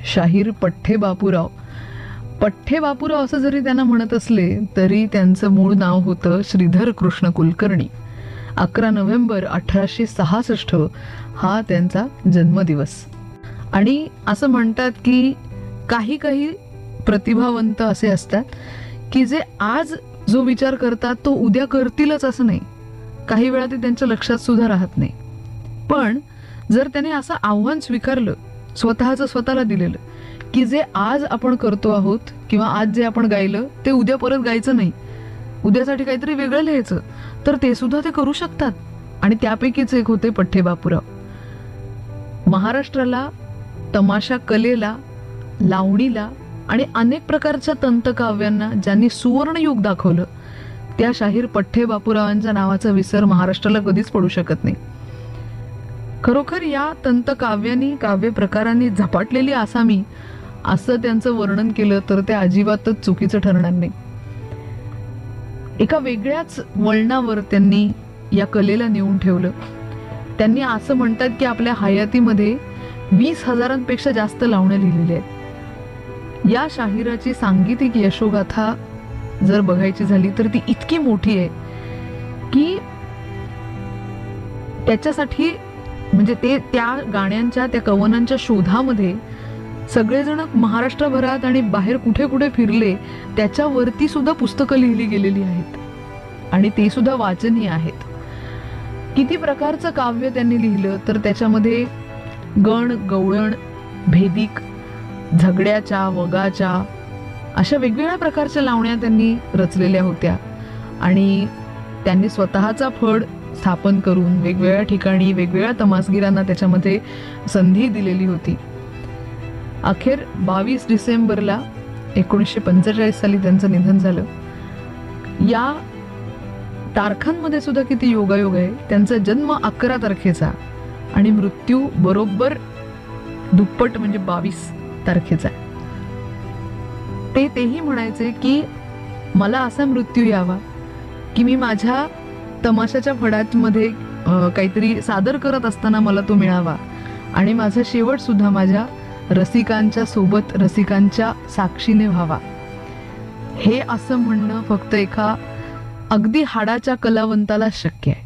शाहीर पठ्ठे बापूराव. पठ्ठे बापूराव असं जरी त्यांना म्हणत असले तरी त्यांचं मूळ नाव होतं श्रीधर कृष्ण कुलकर्णी. 11 नोव्हेंबर 1866 हा त्यांचा जन्मदिवस. आणि असं म्हणतात की काही काही प्रतिभावंत असे असतात की जे आज जो विचार करतात तो उद्या करतीलच असं नाही. काही वेळा ते त्यांच्या लक्षात सुद्धा राहत नाही. पण जर त्याने असं आव्हान स्वीकारलं, स्वतःचं स्वतःला दिलेलं, की जे आज आपण करतो आहोत किंवा आज जे आपण गायलं ते उद्या परत गायचं नाही, उद्यासाठी काहीतरी वेगळं लिहायचं, तर ते सुद्धा ते करू शकतात. आणि त्यापैकीच एक होते पठ्ठे बापूराव. महाराष्ट्राला, तमाशा कलेला, लावणीला आणि अनेक प्रकारच्या तंतकाव्यांना ज्यांनी सुवर्णयुग दाखवलं, त्या शाहीर पठ्ठे बापूरावांच्या नावाचा विसर महाराष्ट्राला कधीच पडू शकत नाही. खरोखर या तंतकाव्यांनी, काव्य प्रकारांनी झपाटलेली आसामी असं त्यांचं वर्णन केलं तर ते अजिबातच चुकीचं ठरणार नाही. एका वेगळ्याच वळणावर त्यांनी या कलेला नेऊन ठेवलं. त्यांनी असं म्हणतात की आपल्या हयातीमध्ये 20,000पेक्षा जास्त लावण्या लिहिलेल्या आहेत. या शाहिराची सांगीतिक यशोगाथा जर बघायची झाली तर ती इतकी मोठी आहे की त्याच्यासाठी म्हणजे ते त्या गाण्यांच्या, त्या कवनांच्या शोधामध्ये सगळेजण महाराष्ट्रभरात आणि बाहेर कुठे कुठे फिरले, त्याच्यावरती सुद्धा पुस्तकं लिहिली गेलेली आहेत आणि ते सुद्धा वाचनीय आहेत. किती प्रकारचं काव्य त्यांनी लिहिलं तर त्याच्यामध्ये गण, गवळण, भेदिक, झगड्याच्या, वगाच्या अशा वेगवेगळ्या प्रकारच्या लावण्या त्यांनी रचलेल्या होत्या. आणि त्यांनी स्वतःचा फड स्थापन करून वेगवेगळ्या ठिकाणी वेगवेगळ्या तमासगीरांना त्याच्यामध्ये संधी दिलेली होती. अखेर 22 डिसेंबरला 1945 साली त्यांचं निधन झालं. या तारखांमध्ये सुद्धा किती योगायोग आहे. त्यांचा जन्म 11 तारखेचा आणि मृत्यू बरोबर दुप्पट म्हणजे 22 तारखेचा. तेही म्हणायचे की मला असा मृत्यू यावा की मी माझ्या तमाशाच्या फडामध्ये काहीतरी सादर करत असताना मला तो मिळावा आणि माझा शेवट सुद्धा माझ्या रसिकांच्या सोबत, रसिकांच्या साक्षीने व्हावा. हे असं म्हणणं फक्त एका अगदी हाडाच्या कलावंताला शक्य आहे.